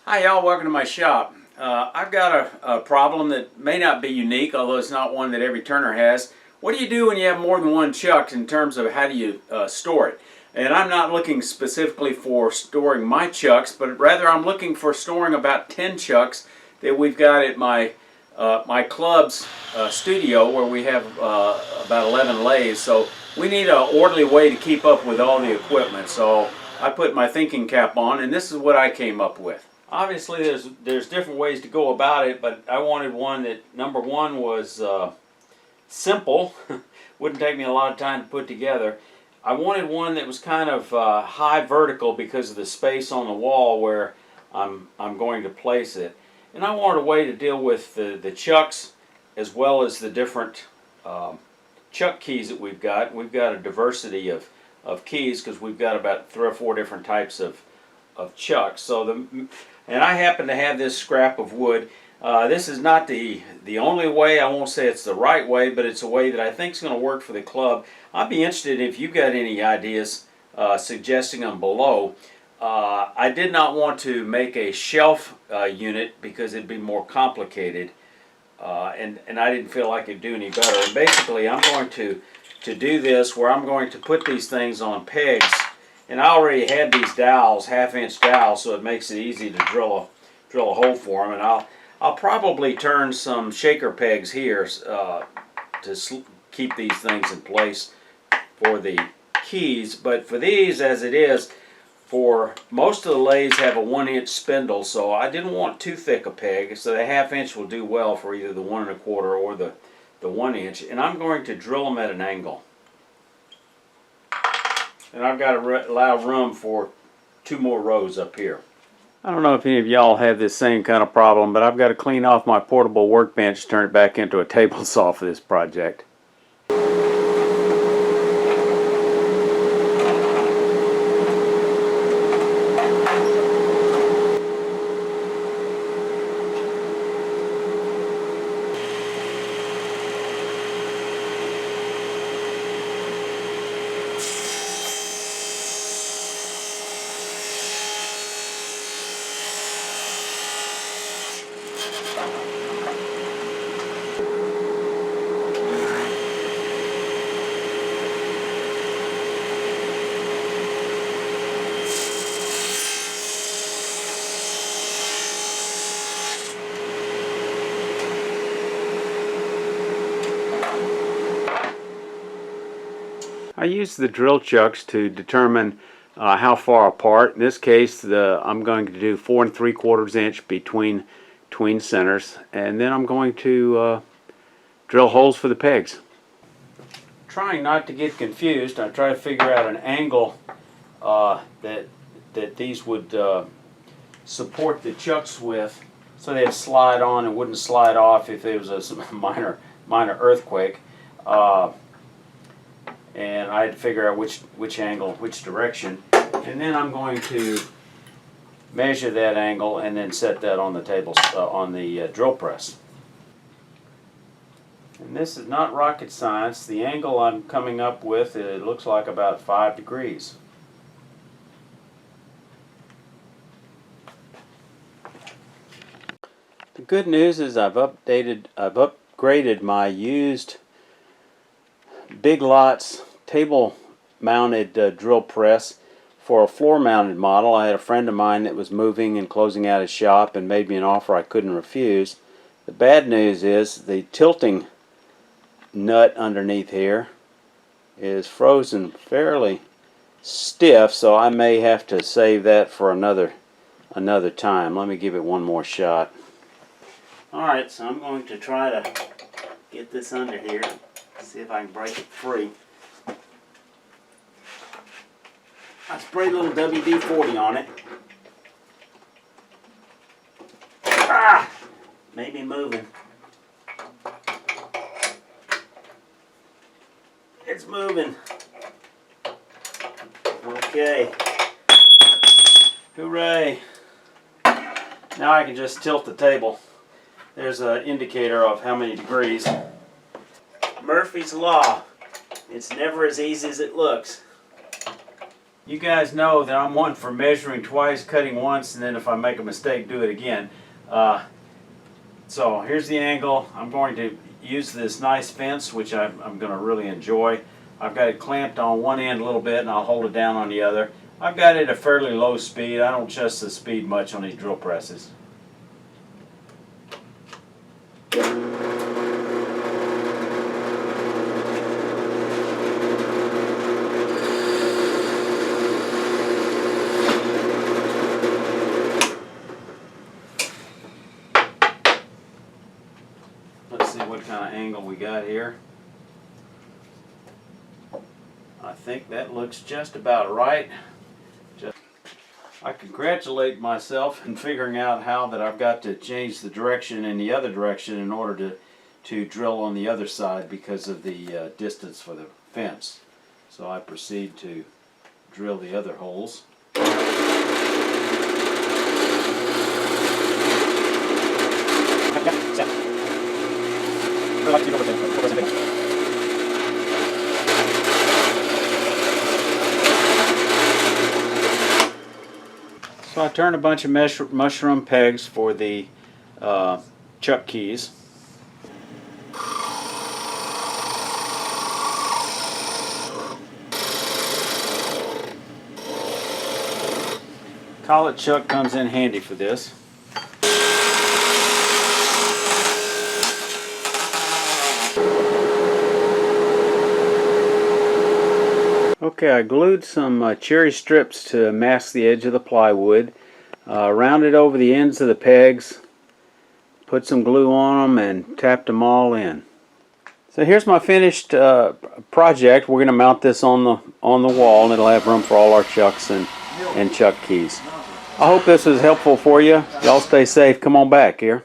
Hi y'all, welcome to my shop. I've got a problem that may not be unique, although it's not one that every turner has. What do you do when you have more than one chuck in terms of how do you store it? And I'm not looking specifically for storing my chucks, but rather I'm looking for storing about 10 chucks that we've got at my club's studio, where we have about 11 lathes. So we need an orderly way to keep up with all the equipment. So I put my thinking cap on, and this is what I came up with. Obviously there's different ways to go about it, but I wanted one that, number one, was simple. Wouldn't take me a lot of time to put together. I wanted one that was kind of high vertical because of the space on the wall where I'm going to place it. And I wanted a way to deal with the chucks as well as the different chuck keys that we've got. We've got a diversity of keys because we've got about 3 or 4 different types of chucks. And I happen to have this scrap of wood. This is not the only way. I won't say it's the right way, but it's a way that I think is going to work for the club. I'd be interested if you've got any ideas, suggesting them below. I did not want to make a shelf unit because it'd be more complicated, and I didn't feel like it'd do any better. And basically I'm going to do this where I'm going to put these things on pegs. And I already had these dowels, half-inch dowels, so it makes it easy to drill a hole for them. And I'll probably turn some shaker pegs here to keep these things in place for the keys. But for these, as it is, for most of the lathes have a 1-inch spindle, so I didn't want too thick a peg. So the half-inch will do well for either the 1 1/4 or the 1-inch. And I'm going to drill them at an angle. And I've got to allow room for 2 more rows up here. I don't know if any of y'all have this same kind of problem, but I've got to clean off my portable workbench to turn it back into a table saw for this project. I use the drill chucks to determine how far apart. In this case, I'm going to do 4 3/4 inch between centers, and then I'm going to drill holes for the pegs. Trying not to get confused, I try to figure out an angle that these would support the chucks with, so they'd slide on and wouldn't slide off if there was a minor earthquake. And I had to figure out which angle, which direction, and then I'm going to measure that angle and then set that on the table, on the drill press. And this is not rocket science. The angle I'm coming up with, it looks like about 5 degrees. The good news is I've upgraded my used Big Lots table mounted drill press for a floor mounted model. I had a friend of mine that was moving and closing out his shop and made me an offer I couldn't refuse. The bad news is the tilting nut underneath here is frozen fairly stiff, so I may have to save that for another time. Let me give it one more shot. Alright, so I'm going to try to get this under here, see if I can break it free. I sprayed a little WD-40 on it. Ah! Maybe moving. It's moving. Okay. Hooray. Now I can just tilt the table. There's an indicator of how many degrees. Murphy's Law. It's never as easy as it looks. you guys know that I'm one for measuring twice, cutting once, and then if I make a mistake, do it again. So here's the angle. I'm going to use this nice fence, which I'm going to really enjoy. I've got it clamped on one end a little bit, and I'll hold it down on the other. I've got it at a fairly low speed. I don't adjust the speed much on these drill presses. Let's see what kind of angle we got here. I think that looks just about right. I congratulate myself in figuring out how that I've got to change the direction in the other direction in order to drill on the other side because of the distance for the fence. So I proceed to drill the other holes. So I turned a bunch of mushroom pegs for the chuck keys. Collet chuck comes in handy for this. Okay, I glued some cherry strips to mask the edge of the plywood, rounded over the ends of the pegs, put some glue on them, and tapped them all in. So here's my finished project. We're going to mount this on the wall, and it'll have room for all our chucks and chuck keys. I hope this was helpful for you. Y'all stay safe. Come on back here.